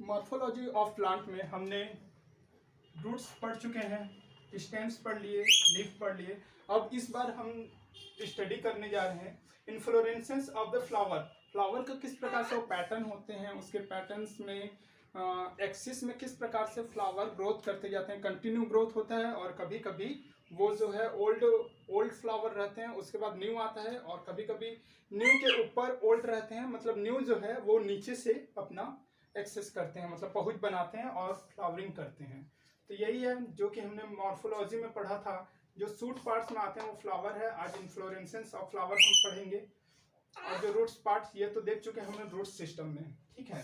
Morphology of plant में हमने roots पढ़ चुके हैं, स्टेम्स पढ़ लिए, लीफ पढ़ लिए। अब इस बार हम स्टडी करने जा रहे हैं inflorescence of the flower. Flower का किस प्रकार से वो पैटर्न होते हैं, उसके पैटर्न्स में एक्सिस में किस प्रकार से फ्लावर ग्रोथ करते जाते हैं। कंटिन्यू ग्रोथ होता है और कभी कभी वो जो है ओल्ड फ्लावर रहते हैं, उसके बाद न्यू आता है, और कभी कभी न्यू के ऊपर ओल्ड रहते हैं, मतलब न्यू जो है वो नीचे से अपना एक्सेस करते हैं, मतलब पहुंच बनाते हैं और फ्लावरिंग करते हैं। तो यही है जो कि हमने मॉर्फोलॉजी में पढ़ा था। जो सूट पार्ट्स में आते हैं वो फ्लावर है। आज इन्फ्लोरेसेंस ऑफ फ्लावर हम पढ़ेंगे। और जो रूट्स पार्ट्स ये तो देख चुके हैं हमने रूट सिस्टम में, ठीक है।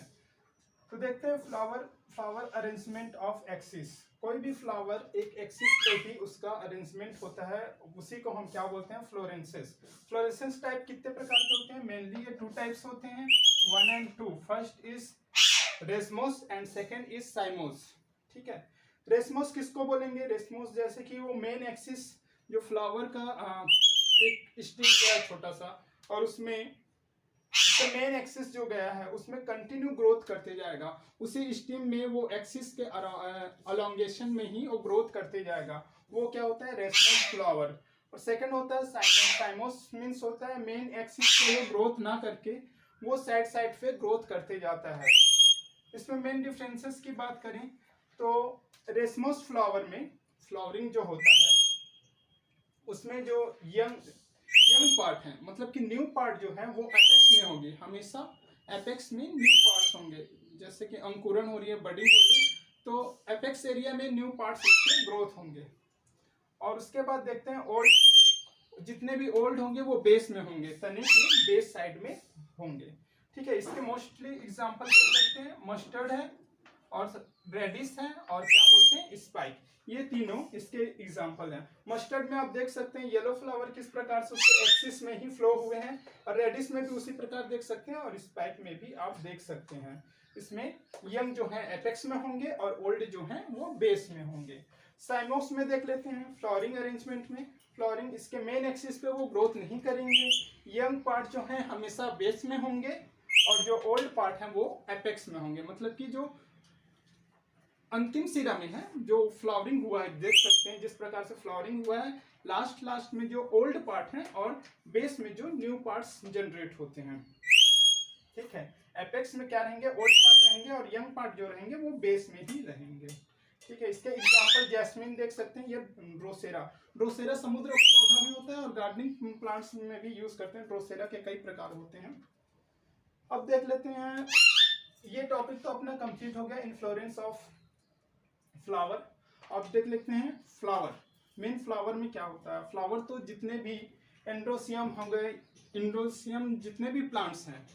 तो देखते हैं फ्लावर अरेंजमेंट ऑफ एक्सिस। कोई भी फ्लावर एक एक्सिस पे ही उसका अरेंजमेंट होता है, उसी को हम क्या बोलते हैं, फ्लोरेंसेस। फ्लोरेसेंस टाइप कितने प्रकार के होते हैं? मेनली ये 2 टाइप्स होते हैं, 1 and 2। First is racemose and second is साइमोस, ठीक है। रेसमोस किसको बोलेंगे? रेसमोस जैसे कि वो मेन एक्सिस जो फ्लावर का एक स्टिक गया छोटा सा, और उसमें मेन एक्सिस जो गया है उसमें कंटिन्यू ग्रोथ करते जाएगा, उसी स्टीम में वो एक्सिस के अलोंगेशन में ही वो ग्रोथ करते जाएगा। वो क्या होता है? रेसमस फ्लावर। और सेकंड होता है साइमोस। साइमोस मीन्स होता है मेन एक्सिस पे वो ग्रोथ ना करके वो साइड साइड पे ग्रोथ करते जाता है। इसमें मेन डिफरेंसेस की बात करें तो रेसमस फ्लावर में फ्लावरिंग जो होता है उसमें जो यंग पार्ट है, मतलब कि न्यू पार्ट जो है वो एपेक्स में होगी। हमेशा एपेक्स में न्यू पार्ट्स होंगे, जैसे कि अंकुरण हो रही है, बडिंग हो रही है, तो एपेक्स एरिया में न्यू पार्ट्स इसके ग्रोथ होंगे। और उसके बाद देखते हैं ओल्ड, जितने भी ओल्ड होंगे वो बेस में होंगे, तने के बेस साइड में होंगे, ठीक है। इसके मोस्टली एग्जांपल देख सकते हैं, मस्टर्ड है और रेडिस है और क्या बोलते हैं, स्पाइक। ये तीनों इसके एग्जांपल हैं। मस्टर्ड में आप देख सकते हैं येलो फ्लावर किस प्रकार से उसके एक्सिस में ही फ्लो हुए हैं, और रेडिस में भी उसी प्रकार देख सकते हैं, और स्पाइक में भी आप देख सकते हैं। इसमें यंग जो है एपेक्स में होंगे और ओल्ड जो है वो बेस में होंगे। साइमोस में देख लेते हैं फ्लावरिंग अरेंजमेंट में। फ्लावरिंग इसके मेन एक्सिस पे वो ग्रोथ नहीं करेंगे, यंग पार्ट जो है हमेशा बेस में होंगे, और जो ओल्ड पार्ट है वो एपेक्स में होंगे, मतलब कि जो अंतिम सिरा में है जो फ्लावरिंग हुआ है, देख सकते हैं जिस प्रकार से फ्लावरिंग हुआ है, लास्ट में जो ओल्ड पार्ट है और बेस में जो न्यू पार्ट्स जनरेट होते हैं, ठीक है। एपेक्स में क्या रहेंगे? ओल्ड पार्ट रहेंगे, और यंग पार्ट जो रहेंगे वो बेस में ही रहेंगे, ठीक है। इसके एग्जांपल जैस्मिन देख सकते हैं, ये ड्रोसेरा समुद्र पौधा भी होता है और गार्डनिंग प्लांट्स में भी यूज करते हैं। ड्रोसेरा के कई प्रकार होते हैं। अब देख लेते हैं, ये टॉपिक तो अपना कंप्लीट हो गया, इन्फ्लोरेंस ऑफ फ्लावर। अब देख लेते हैं फ्लावर। मेन फ्लावर में क्या होता है? फ्लावर तो जितने भी एंड्रोसियम हो गए, इंड्रोसियम जितने भी प्लांट्स हैं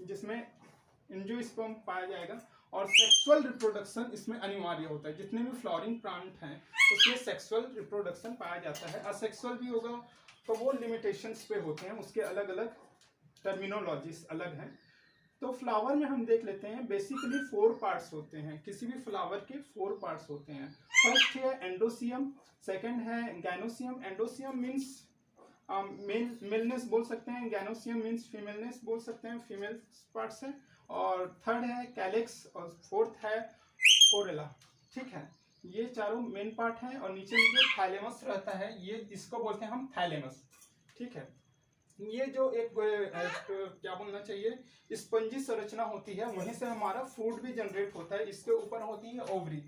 जिसमें एंजियोस्पर्म पाया जाएगा, और सेक्सुअल रिप्रोडक्शन इसमें अनिवार्य होता है। जितने भी फ्लावरिंग प्लांट हैं उसमें सेक्सुअल रिप्रोडक्शन पाया जाता है। असेक्सुअल भी होगा तो वो लिमिटेशंस पे होते हैं, उसके अलग अलग टर्मिनोलॉजीज अलग हैं। तो फ्लावर में हम देख लेते हैं बेसिकली 4 पार्ट्स होते हैं। किसी भी फ्लावर के 4 पार्ट्स होते हैं। फर्स्ट है एंडोसियम, सेकंड है गैनोसियम। एंडोसियम मीन्स मेलनेस बोल सकते हैं, गैनोसियम मीन्स फीमेलनेस बोल सकते हैं, फीमेल पार्ट्स है। और थर्ड है कैलेक्स, और फोर्थ है कोरेला, ठीक है। ये चारों मेन पार्ट हैं, और नीचे में जो थाइलेमस रहता है ये इसको बोलते हैं हम थाइलेमस, ठीक है। ये जो एक क्या बोलना चाहिए, स्पंजी संरचना होती है, वहीं से हमारा फूड भी जनरेट होता है। इसके ऊपर होती है ओवरी।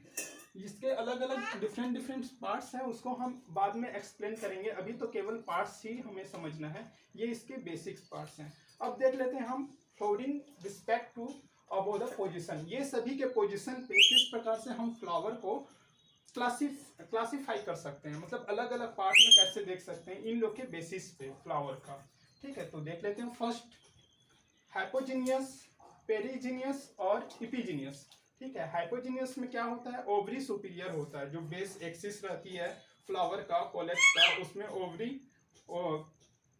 इसके अलग अलग डिफरेंट पार्ट्स हैं, उसको हम बाद में एक्सप्लेन करेंगे। अभी तो केवल पार्ट्स ही हमें समझना है, ये इसके बेसिक्स पार्ट्स हैं। अब देख लेते हैं हम flowering respect to about the position. ये सभी के पोजिशन पे किस प्रकार से हम फ्लावर को क्लासीफाई कर सकते हैं, मतलब अलग अलग पार्ट में कैसे देख सकते हैं इन लोग के बेसिस पे फ्लावर का, ठीक है। तो देख लेते हैं फर्स्ट हाइपोजीनियस, पेरीजीनियस और इपीजीनियस, ठीक है। हाइपोजीनियस में क्या होता है? ओवरी सुपीरियर होता है, जो बेस एक्सिस रहती है फ्लावर का, कोलेक्स का, उसमें ओवरी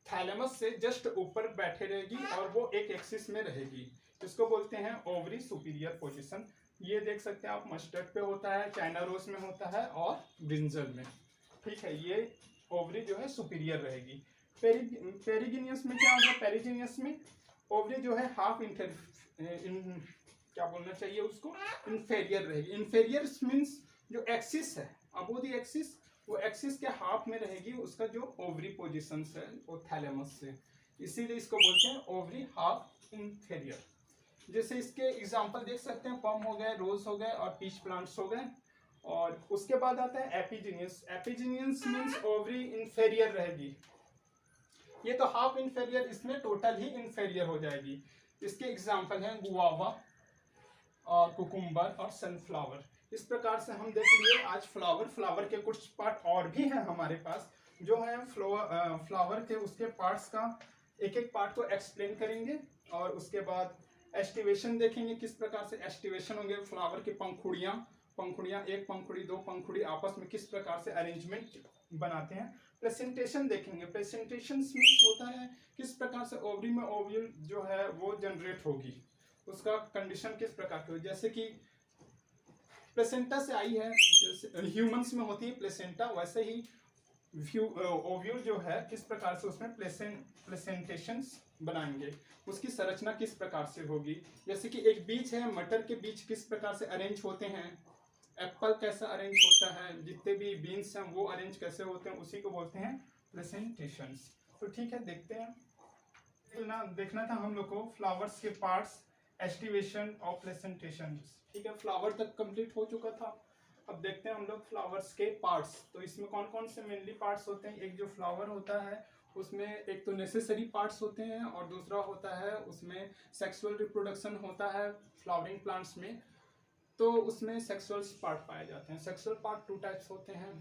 थैलेमस से जस्ट ऊपर बैठे रहेगी और वो एक एक्सिस में रहेगी, इसको बोलते हैं ओवरी सुपीरियर पोजीशन। ये देख सकते हैं आप, मस्टर्ड पे होता है, चाइना रोज में होता है और ब्रिंजल में, ठीक है। ये ओवरी जो है सुपीरियर रहेगी। पेरीजीनियस में क्या होगा? पेरीजीनियस में ओवरी जो है हाफ क्या बोलना चाहिए उसको, इन्फेरियर रहेगी। इन्फेरियर मीन्स जो एक्सिस है अबो द एक्सिस, वो एक्सिस के हाफ में रहेगी उसका जो ओवरी पोजिशन है वो थैलेमस से, इसीलिए इसको बोलते हैं ओवरी हाफ इन्फेरियर। जैसे इसके एग्जांपल देख सकते हैं, पम हो गए, रोज हो गए और पीच प्लांट्स हो गए। और उसके बाद आता है एपिजीनियस। एपिजीनियस मीन्स ओवरी इन्फेरियर रहेगी, ये तो हाफ इन्फेरियर, इसमें टोटल ही इन्फेरियर हो जाएगी। इसके एग्जांपल हैं गुआवा और कुकुम्बर और सनफ्लावर। इस प्रकार से हम देख लिए आज फ्लावर के कुछ पार्ट और भी हैं हमारे पास, जो है फ्लावर के उसके पार्ट्स का एक एक पार्ट को एक्सप्लेन करेंगे। और उसके बाद एस्टिवेशन देखेंगे, किस प्रकार से एस्टिवेशन होंगे, फ्लावर की पंखुड़ियाँ एक पंखुड़ी दो पंखुड़ी आपस में किस प्रकार से अरेंजमेंट बनाते हैं। प्रेजेंटेशन देखेंगे, प्रेजेंटेशन मीन्स होता है किस प्रकार से ओवरी में ओव्यूल जो है वो जनरेट होगी, उसका कंडीशन किस प्रकार की हो। जैसे कि प्लेसेंटा से आई है, जैसे ह्यूमंस में होती है प्लेसेंटा, वैसे ही ओव्यूल जो है किस प्रकार से उसमें प्लेसेंटेशंस बनाएंगे, उसकी संरचना किस प्रकार से होगी। जैसे कि एक बीज है, मटर के बीज किस प्रकार से अरेंज होते हैं, एप्पल कैसा अरेंज होता है, जितने भी बीन्स हैं वो अरेंज कैसे होते हैं, उसी को बोलते हैं प्लेसेंटेशंस। तो ठीक है, देखते हैं। देखना था हम लोग को फ्लावर्स के पार्ट्स, एस्टिवेशन और प्लेसेंटेशंस। ठीक है, फ्लावर तक कंप्लीट हो चुका था। अब देखते हैं हम लोग फ्लावर्स के पार्ट्स। तो इसमें कौन कौन से मेनली पार्ट्स होते हैं। एक जो फ्लावर होता है उसमें एक तो नेसेसरी पार्ट्स होते हैं और दूसरा होता है उसमें सेक्सुअल रिप्रोडक्शन होता है फ्लावरिंग प्लांट्स में, तो उसमें सेक्सुअल पार्ट पाए जाते हैं। सेक्सुअल पार्ट 2 टाइप्स होते हैं,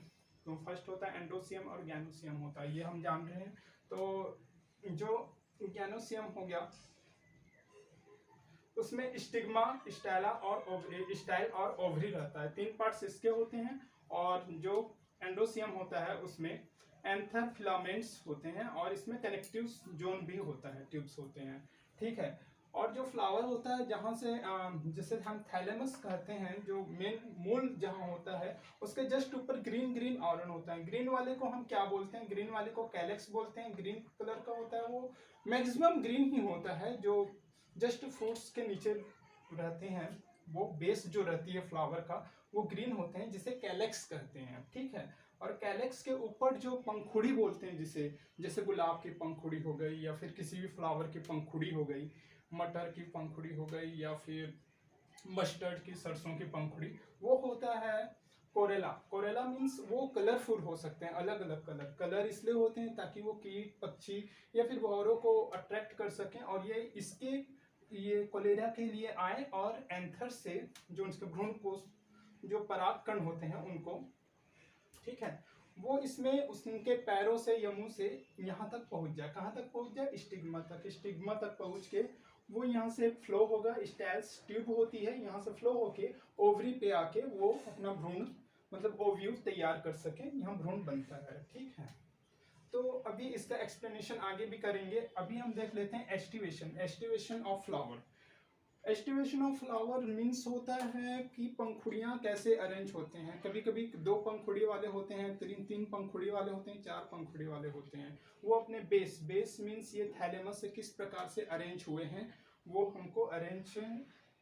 तो फर्स्ट होता है एंडोसियम और गैनोसियम होता है, ये हम जान रहे हैं। तो जो गैनोसियम हो गया उसमें स्टिग्मा, स्टाइला और स्टाइल और ओवरी रहता है, 3 पार्ट्स इसके होते हैं। और जो एंडोसियम होता है उसमें एंथर फिलामेंट्स होते हैं और इसमें कनेक्टिव जोन भी होता है, ट्यूब्स होते हैं। ठीक है, और जो फ्लावर होता है जहाँ से जिसे हम थैलेमस कहते हैं, जो मेन मूल जहाँ होता है उसके जस्ट ऊपर ग्रीन ग्रीन आवरण होता है। ग्रीन वाले को हम क्या बोलते हैं, ग्रीन वाले को कैलेक्स बोलते हैं। ग्रीन कलर का होता है, वो मैक्सिमम ग्रीन ही होता है। जो जस्ट फ्रूट्स के नीचे रहते हैं, वो बेस जो रहती है फ्लावर का वो ग्रीन होते हैं, जिसे कैलेक्स कहते हैं। ठीक है, और कैलेक्स के ऊपर जो पंखुड़ी बोलते हैं, जिसे जैसे गुलाब की पंखुड़ी हो गई या फिर किसी भी फ्लावर की पंखुड़ी हो गई, मटर की पंखुड़ी हो गई या फिर मस्टर्ड की, सरसों की पंखुड़ी, वो होता है कोरेला। कोरेला मीन्स वो कलरफुल हो सकते हैं, अलग अलग कलर इसलिए होते हैं ताकि वो कीट पक्षी या फिर औरों को अट्रैक्ट कर सकें और ये कोलेरा के लिए आए और एंथर से जो उनके भ्रूण कोश जो पराग कण होते हैं उनको, ठीक है, वो इसमें उनके पैरों से या मुंह से यहाँ तक पहुंच जाए। कहाँ तक पहुंच जाए, स्टिग्मा तक। स्टिग्मा तक पहुंच के वो यहाँ से फ्लो होगा, स्टाइल्स ट्यूब होती है, यहाँ से फ्लो होके ओवरी पे आके वो अपना भ्रूण मतलब ओव्यूल तैयार कर सके, यहाँ भ्रूण बनता है। ठीक है, तो अभी इसका एक्सप्लेनेशन आगे भी करेंगे। अभी हम देख लेते हैं aestivation of flower. Aestivation of flower means होता है कि पंखुड़ियाँ कैसे अरेंज होते हैं। कभी कभी 2 पंखुड़ी वाले होते हैं, 3 पंखुड़ी वाले होते हैं, 4 पंखुड़ी वाले होते हैं। वो अपने बेस मीन्स ये थैलेमस से किस प्रकार से अरेंज हुए हैं, वो हमको अरेंज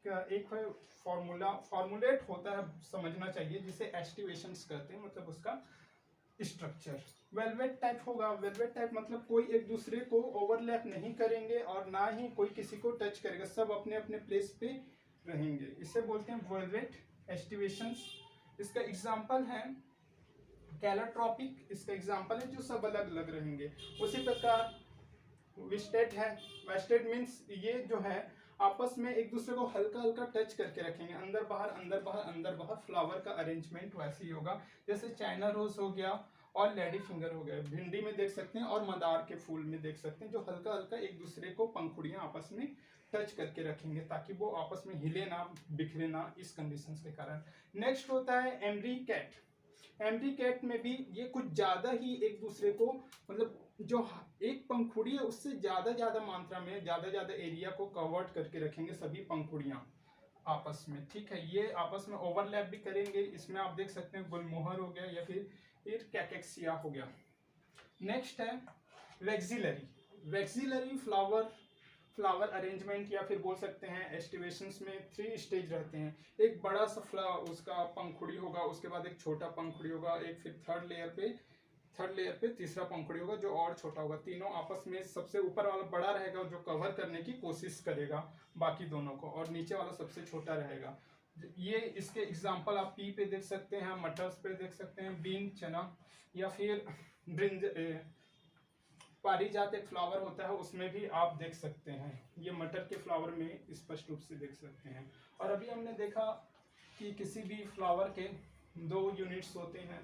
का एक फॉर्मुलेट होता है, समझना चाहिए, जिसे एस्टिवेशंस कहते हैं, मतलब उसका स्ट्रक्चर। वेलवेट टाइप होगा। वेलवेट टाइप मतलब कोई एक दूसरे को ओवरलैप नहीं करेंगे और ना ही कोई किसी को टच करेगा, सब अपने अपने प्लेस पे रहेंगे, इसे बोलते हैं वेलवेट एस्टिवेशंस। इसका एग्जांपल है कैलोट्रॉपिक, इसका एग्जांपल है जो सब अलग अलग रहेंगे। उसी प्रकार विस्टेड है। वेस्टेड मीन्स ये जो है आपस में एक दूसरे को हल्का हल्का टच करके रखेंगे, अंदर बाहर अंदर बाहर अंदर बाहर। फ्लावर का अरेंजमेंट वैसे ही होगा, जैसे चाइना रोज हो गया और लेडी फिंगर हो गया, भिंडी में देख सकते हैं और मंदार के फूल में देख सकते हैं, जो हल्का हल्का एक दूसरे को पंखुड़ियां आपस में टच करके रखेंगे ताकि वो आपस में हिले ना, बिखरे ना, इस कंडीशन के कारण। नेक्स्ट होता है एमरी कैट। एमरी कैट में भी ये कुछ ज्यादा ही एक दूसरे को मतलब जो एक पंखुड़ी है उससे ज्यादा मात्रा में ज्यादा एरिया को कवर्ड करके रखेंगे सभी पंखुड़ियां आपस में। ठीक है, ये आपस में ओवरलैप भी करेंगे। इसमें आप देख सकते हैं गुलमोहर हो गया या फिर कैकेक्सिया हो गया। नेक्स्ट है vexillary. Vexillary flower flower arrangement या फिर बोल सकते हैं एस्टिवेशंस में 3 स्टेज रहते हैं। एक बड़ा सा उसका पंखुड़ी होगा, उसके बाद एक छोटा पंखुड़ी होगा, एक फिर थर्ड लेयर पे तीसरा पंखुड़ी होगा जो और छोटा होगा। तीनों आपस में सबसे ऊपर वाला बड़ा रहेगा जो कवर करने की कोशिश करेगा बाकी दोनों को, और नीचे वाला सबसे छोटा रहेगा। ये इसके एग्जांपल आप पी पे देख सकते हैं, मटर्स पे देख सकते हैं, बीन चना, या फिर ब्रिंज पारिजात एक फ्लावर होता है उसमें भी आप देख सकते हैं। ये मटर के फ्लावर में स्पष्ट रूप से देख सकते हैं। और अभी हमने देखा कि किसी भी फ्लावर के 2 यूनिट्स होते हैं,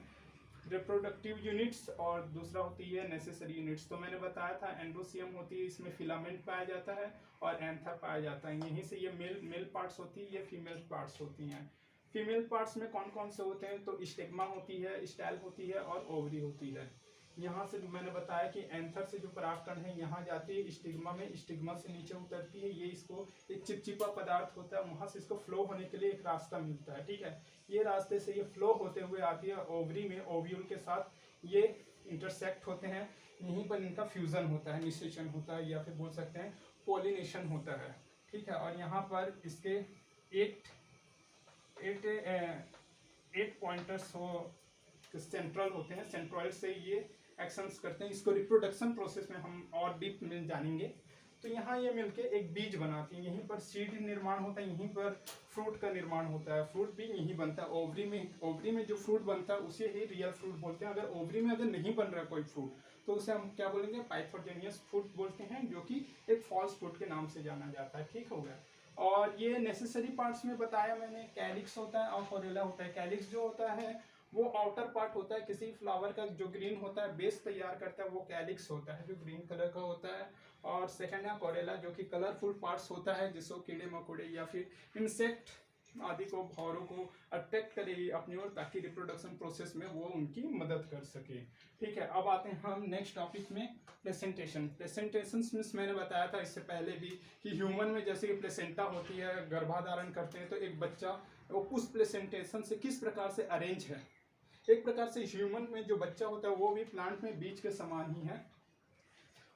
रिप्रोडक्टिव यूनिट्स और दूसरा होती है नेसेसरी यूनिट्स। तो मैंने बताया था एंडोसियम होती है, इसमें फिलामेंट पाया जाता है और एंथर पाया जाता है। यहीं से ये मेल पार्ट्स होती है, ये फीमेल पार्ट्स होती हैं। फीमेल पार्ट्स में कौन कौन से होते हैं, तो स्टिग्मा होती है, स्टाइल होती है और ओवरी होती है। यहाँ से मैंने बताया कि एंथर से जो परागकण है यहाँ जाती है स्टिग्मा में, स्टिग्मा से नीचे उतरती है। ये इसको एक चिपचिपा पदार्थ होता है, वहां से इसको फ्लो होने के लिए एक रास्ता मिलता है, ठीक है। ये रास्ते से ये फ्लो होते हुए आती है ओवरी में, ओव्यूल के साथ ये इंटरसेक्ट होते हैं। यहीं पर इनका फ्यूजन होता है, निषेचन होता है, या फिर बोल सकते हैं पोलिनेशन होता है, ठीक है। और यहाँ पर इसके 8 पॉइंटर्स सेंट्रल होते हैं, सेंट्रॉइड से ये एक्शंस करते हैं। इसको रिप्रोडक्शन प्रोसेस में हम और डीप में जानेंगे। तो यहाँ ये मिलके एक बीज बनाती हैं, यहीं पर सीड निर्माण होता है, यहीं पर फ्रूट का निर्माण होता है, फ्रूट भी यहीं बनता है। ओवरी में जो फ्रूट बनता है उसे ही रियल फ्रूट बोलते हैं। अगर ओवरी में अगर नहीं बन रहा कोई फ्रूट तो उसे हम क्या बोलेंगे, पाइथोजेनियस फ्रूट बोलते हैं, जो कि एक फॉल्स फ्रूट के नाम से जाना जाता है, ठीक हो गया। और ये नेसेसरी पार्ट्स में बताया मैंने, कैलिक्स होता है और कोरेला होता है। कैलिक्स जो होता है वो आउटर पार्ट होता है किसी फ्लावर का, जो ग्रीन होता है, बेस तैयार करता है, वो कैलिक्स होता है जो ग्रीन कलर का होता है। और सेकंड है कोरेला, जो कि कलरफुल पार्ट्स होता है, जिसको कीड़े मकोड़े या फिर इंसेक्ट आदि को, भौरों को अट्रैक्ट करेगी अपनी ओर, ताकि रिप्रोडक्शन प्रोसेस में वो उनकी मदद कर सके, ठीक है। अब आते हैं हम नेक्स्ट टॉपिक में, प्लेसेंटेशन। प्लेसेंटेशन मीन्स मैंने बताया था इससे पहले भी कि ह्यूमन में जैसे कि प्लेसेंटा होती है, गर्भाधारण करते हैं तो एक बच्चा वो उस प्लेसेंटेशन से किस प्रकार से अरेंज है। एक प्रकार से ह्यूमन में जो बच्चा होता है वो भी प्लांट में बीज के समान ही है।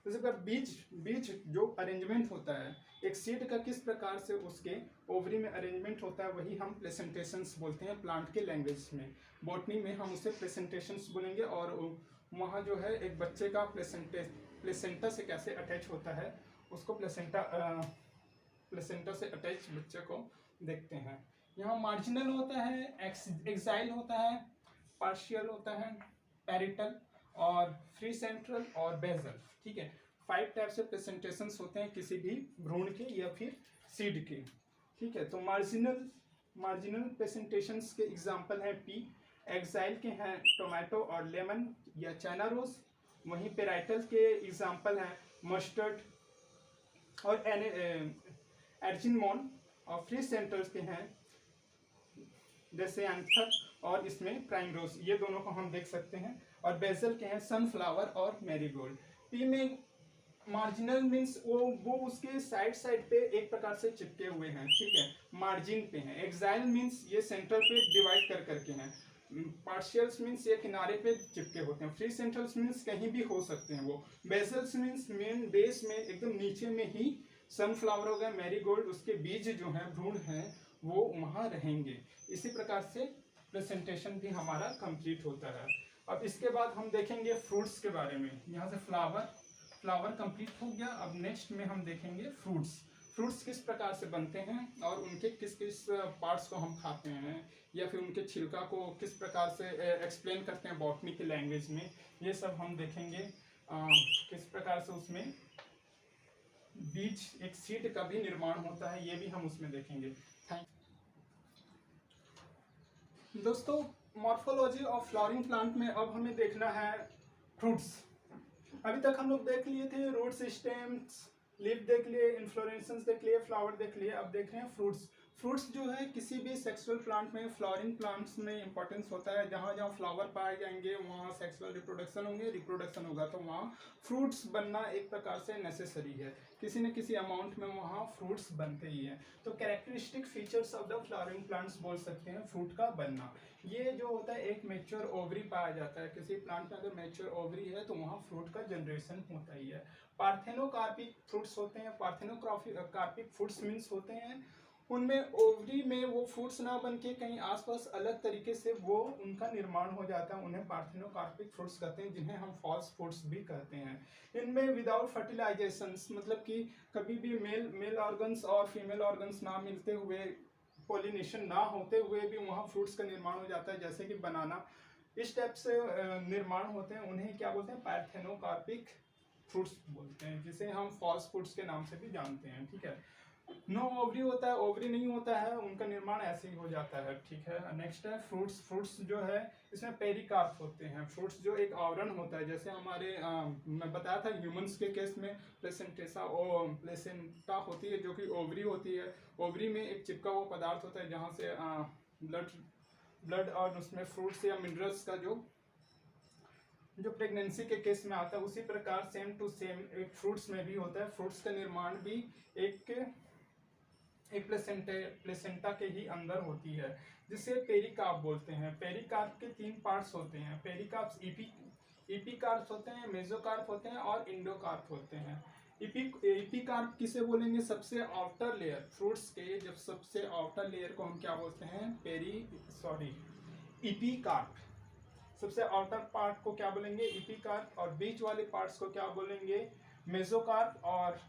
उसी पर बीज जो अरेंजमेंट होता है एक सीड का, किस प्रकार से उसके ओवरी में अरेंजमेंट होता है, वही हम प्लेसेंटेशंस बोलते हैं प्लांट के लैंग्वेज में। बॉटनी में हम उसे प्लेसेंटेशंस बोलेंगे। और वहाँ जो है एक बच्चे का प्लेसेंटा से कैसे अटैच होता है उसको प्लेसेंटा से अटैच बच्चे को देखते हैं। यहाँ मार्जिनल होता है, एक्साइल होता है, पार्शियल होता है, पैरिटल और फ्री सेंट्रल और बेजल, ठीक है। 5 टाइप से प्रेजेंटेशंस होते हैं किसी भी भ्रूण के या फिर सीड के, ठीक है। तो मार्जिनल प्रेजेंटेशंस के एग्जांपल हैं पी, एक्साइल के हैं टोमेटो और लेमन या चाइना रोज। वहीं पेराइटल के एग्जांपल हैं मस्टर्ड और एर्जिनमोन। और फ्री सेंट्रल्स के हैं जैसे एंथर और इसमें प्राइम रोज, ये दोनों को हम देख सकते हैं। और बेजल के हैं सनफ्लावर और मैरीगोल्ड। पी में मार्जिनल मीन्स वो उसके साइड पे एक प्रकार से चिपके हुए हैं, ठीक है, मार्जिन पे हैं। एक्साइल मीन्स ये सेंटर पे डिवाइड कर करके हैं। पार्शियल्स मीन्स ये किनारे पे चिपके होते हैं। फ्री सेंट्रल्स मीन्स कहीं भी हो सकते हैं वो। बेजल्स मीन्स मेन बेस में एकदम नीचे में ही सनफ्लावर हो गया, मैरीगोल्ड, उसके बीज जो हैं भ्रूण हैं वो वहाँ रहेंगे। इसी प्रकार से प्रेजेंटेशन भी हमारा कंप्लीट होता है। अब इसके बाद हम देखेंगे फ्रूट्स के बारे में। यहाँ से फ्लावर कंप्लीट हो गया। अब नेक्स्ट में हम देखेंगे फ्रूट्स किस प्रकार से बनते हैं और उनके किस किस पार्ट्स को हम खाते हैं, या फिर उनके छिलका को किस प्रकार से एक्सप्लेन करते हैं बॉटनी के लैंग्वेज में, ये सब हम देखेंगे। किस प्रकार से उसमें बीज एक सीड का भी निर्माण होता है, ये भी हम उसमें देखेंगे। दोस्तों, मॉर्फोलॉजी ऑफ फ्लावरिंग प्लांट में अब हमें देखना है फ्रूट्स। अभी तक हम लोग देख लिए थे रूट्स, स्टेम्स, लीफ देख लिए, इन्फ्लोरेसेंस देख लिए, फ्लावर देख लिए। अब देख रहे हैं फ्रूट्स। फ्रूट्स जो है किसी भी सेक्सुअल प्लांट में, फ्लावरिंग प्लांट्स में इंपॉर्टेंस होता है। जहाँ जहाँ फ्लावर पाए जाएंगे वहाँ सेक्सुअल रिप्रोडक्शन होंगे, रिप्रोडक्शन होगा तो वहाँ फ्रूट्स बनना एक प्रकार से नेसेसरी है। किसी न किसी अमाउंट में वहाँ फ्रूट्स बनते ही हैं। तो characteristic features of the flowering plants बोल सकते हैं फ्रूट का बनना। ये जो होता है एक मैच्योर ओवरी पाया जाता है। किसी प्लांट में अगर मैच्योर ओवरी है तो वहाँ फ्रूट का जनरेशन होता ही है। पार्थेनोकार्पिक फ्रूट्स होते हैं, पार्थेनोकार्पिक फ्रूट्स मीन्स होते हैं उनमें ओवरी में वो फ्रूट्स ना बन के कहीं आसपास अलग तरीके से वो उनका निर्माण हो जाता है, उन्हें पार्थेनोकार्पिक फ्रूट्स कहते हैं, जिन्हें हम फॉल्स फ्रूट्स भी कहते हैं। इनमें विदाउट फर्टिलाइजेशन, मतलब कि कभी भी मेल ऑर्गन्स और फीमेल ऑर्गन्स ना मिलते हुए, पॉलिनेशन ना होते हुए भी वहाँ फ्रूट्स का निर्माण हो जाता है, जैसे कि बनाना, इस टाइप से निर्माण होते हैं। उन्हें क्या बोलते हैं? पार्थेनोकार्पिक फ्रूट्स बोलते हैं, जिसे हम फॉल्स फ्रूट्स के नाम से भी जानते हैं। ठीक है, नो ओवरी होता है, ओवरी नहीं होता है, उनका निर्माण ऐसे ही हो जाता है। ठीक है, नेक्स्ट है फ्रूट्स। फ्रूट्स जो है इसमें पेरिकार्प होते हैं। फ्रूट्स जो एक आवरण होता है, जैसे हमारे मैं बताया था ह्यूमंस के केस में प्लेसेंटा होती है जो कि ओवरी होती है। ओवरी में एक चिपका हुआ पदार्थ होता है जहाँ से ब्लड और उसमें फ्रूट्स या मिनरल्स का जो प्रेगनेंसी के केस में आता है, उसी प्रकार सेम टू सेम एक फ्रूट्स में भी होता है। फ्रूट्स का निर्माण भी एक प्लेसेंटा के ही अंदर होती है, जिसे पेरिकार्प बोलते हैं। पेरिकार्प के 3 पार्ट्स होते हैं। पेरिकार्प इपिकार्प होते हैं, मेसोकार्प होते हैं और इंडोकार्प होते हैं। इपिकार्प किसे बोलेंगे? सबसे आउटर लेयर, फ्रूट्स के जब सबसे आउटर लेयर को हम क्या बोलते हैं? इपिकार्प। सबसे आउटर पार्ट को क्या बोलेंगे? इपिकार्प। और बीच वाले पार्ट्स को क्या बोलेंगे? मेसोकार्प। और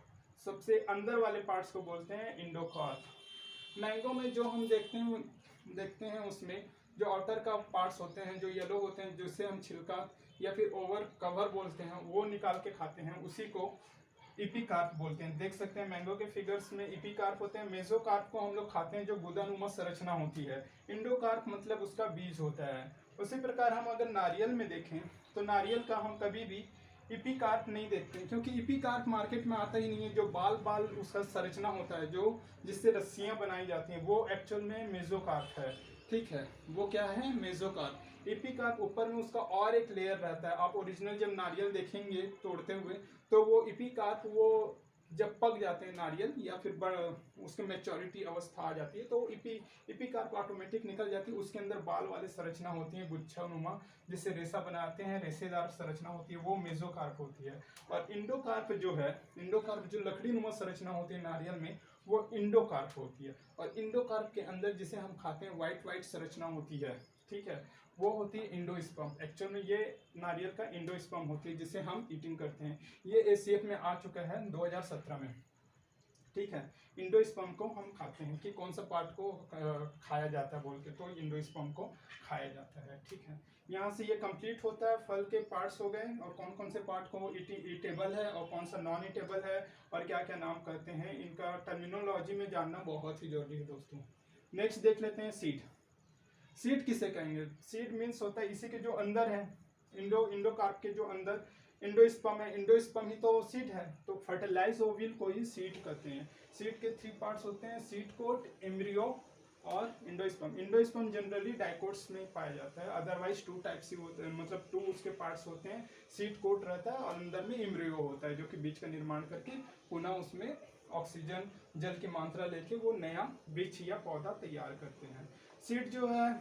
सबसे अंदर वाले पार्ट्स को बोलते हैं इंडोकार्प। मैंगो में जो हम देखते हैं उसमें जो आउटर का पार्ट्स होते हैं जो येलो होते हैं, जिसे हम छिलका या फिर ओवर कवर बोलते हैं, वो निकाल के खाते हैं, उसी को इपिकार्प बोलते हैं। देख सकते हैं मैंगो के फिगर्स में इपिकार्प होते हैं। मेसोकार्प को हम लोग खाते हैं जो गुदानुमा संरचना होती है। इंडोकार्प मतलब उसका बीज होता है। उसी प्रकार हम अगर नारियल में देखें तो नारियल का हम कभी भी इपिकार्प नहीं देखते, क्योंकि इपिकार्प मार्केट में आता ही नहीं है। जो बाल उसका संरचना होता है, जो जिससे रस्सियां बनाई जाती हैं, वो एक्चुअल में मेसोकार्प है। ठीक है, वो क्या है? मेसोकार्प। इपिकार्प ऊपर में उसका और एक लेयर रहता है। आप ओरिजिनल जब नारियल देखेंगे तोड़ते हुए, तो वो इपिकार्प वो जब पक जाते हैं नारियल या फिर उसके मैच्योरिटी अवस्था आ जाती है, तो इपिकार्प ऑटोमेटिक निकल जाती है। उसके अंदर बाल वाले संरचना होती है, गुच्छा नुमा, जिससे रेशा बनाते हैं, रेशेदार संरचना होती है, वो मेसोकार्प होती है। और इंडोकार्प जो लकड़ी नुमा संरचना होती है नारियल में, वो इंडोकार्प होती है। और इंडोकार्प के अंदर जिसे हम खाते हैं व्हाइट संरचना होती है, ठीक है, वो होती है इंडोस्पर्म। एक्चुअल में ये नारियल का इंडोस्पर्म होती है, जिसे हम ईटिंग करते हैं। ये एसीएफ में आ चुका है 2017 में। ठीक है, इंडोस्पर्म को हम खाते हैं कि कौन सा पार्ट को खाया जाता है बोल के, तो इंडोस्पर्म को खाया जाता है। ठीक है, यहाँ से ये कंप्लीट होता है। फल के पार्ट्स हो गए, और कौन कौन से पार्ट को ईटेबल है और कौन सा नॉन ईटेबल है, और क्या क्या नाम करते हैं, इनका टर्मिनोलॉजी में जानना बहुत ही जरूरी है दोस्तों। नेक्स्ट देख लेते हैं सीड। सीड किसे कहेंगे? सीड मीन्स होता है इसी के जो अंदर है, इंडोकार्प के जो अंदर इंडोस्पर्म है, इंडोस्पर्म ही तो सीड है, तो फर्टिलाइज ओविल को ही सीड कहते हैं। सीड के 3 पार्ट्स होते हैं, सीड कोट, एम्ब्रियो और इंडोस्पर्म। इंडोस्पर्म जनरली डाइकोट्स में पाया जाता है, अदरवाइज 2 टाइप्स ही होते हैं, मतलब 2 उसके पार्ट्स होते हैं। सीड कोट रहता है और अंदर में एम्ब्रियो होता है, जो कि बीज का निर्माण करके पुनः उसमें ऑक्सीजन, जल की मात्रा लेके वो नया वृक्ष या पौधा तैयार करते हैं। सीड जो है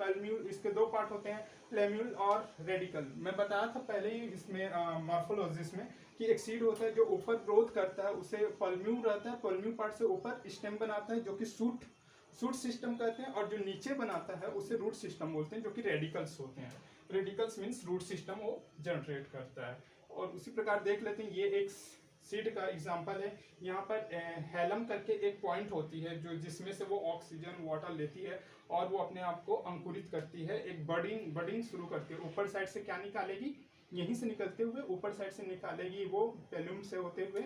पल्म्यूल, इसके 2 पार्ट होते हैं, प्लेम्यूल और रेडिकल। मैं बताया था पहले ही इसमें मॉर्फोलॉजिस में कि एक सीड होता है जो ऊपर ग्रोथ करता है, उसे पल्म्यूल रहता है। पल्म्यूल पार्ट से ऊपर स्टेम बनाता है, जो कि सूट सिस्टम कहते हैं, और जो नीचे बनाता है उसे रूट सिस्टम बोलते हैं, जो कि रेडिकल्स होते हैं। रेडिकल्स मीन्स रूट सिस्टम वो जनरेट करता है। और उसी प्रकार देख लेते हैं, ये एक सीड का एग्जाम्पल है। यहाँ पर हेलम करके एक पॉइंट होती है जो जिसमें से वो ऑक्सीजन वाटर लेती है और वो अपने आप को अंकुरित करती है, एक बडिंग शुरू करती है। ऊपर साइड से क्या निकालेगी? यहीं से निकलते हुए ऊपर साइड से निकालेगी, वो पेलूम से होते हुए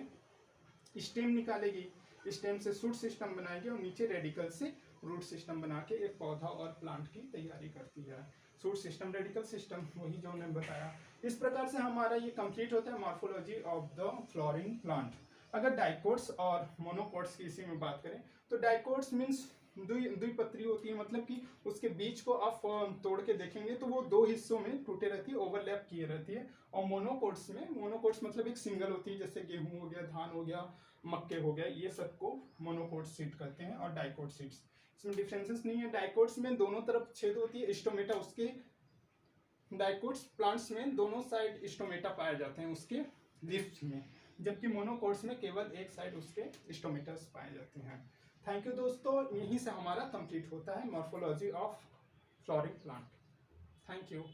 स्टेम निकालेगी, स्टेम से सूट सिस्टम बनाएगी, और नीचे रेडिकल से रूट सिस्टम बना के एक पौधा और प्लांट की तैयारी करती है। सूट सिस्टम, रेडिकल सिस्टम, वही जो हमने बताया। इस प्रकार से हमारा ये कंप्लीट होता है morphology of the flowering plant. अगर डाइकोट्स और मोनोकोट्स की इसी में बात करें तो डाइकोट्स मीन्स द्विपत्री होती है, मतलब कि उसके बीच को आप तोड़ के देखेंगे तो वो 2 हिस्सों में टूटे रहती है, ओवरलैप किए रहती है। और मोनोकोट्स मतलब एक सिंगल होती है, जैसे गेहूं हो गया, धान हो गया, मक्के हो गया, ये सबको मोनोकोट सीड कहते हैं। और डाइकोट सीड्स, इसमें डिफरेंसेस नहीं है। डाइकोट्स में दोनों तरफ छेद होती है, स्टोमेटा, उसके डाइकोट्स प्लांट्स में दोनों साइड स्टोमेटा पाए जाते हैं उसके लीफ्स में। जबकि मोनोकोट्स में केवल एक साइड उसके स्टोमेटस पाए जाते हैं। थैंक यू दोस्तों, यहीं से हमारा कंप्लीट होता है morphology of flowering plant. Thank you.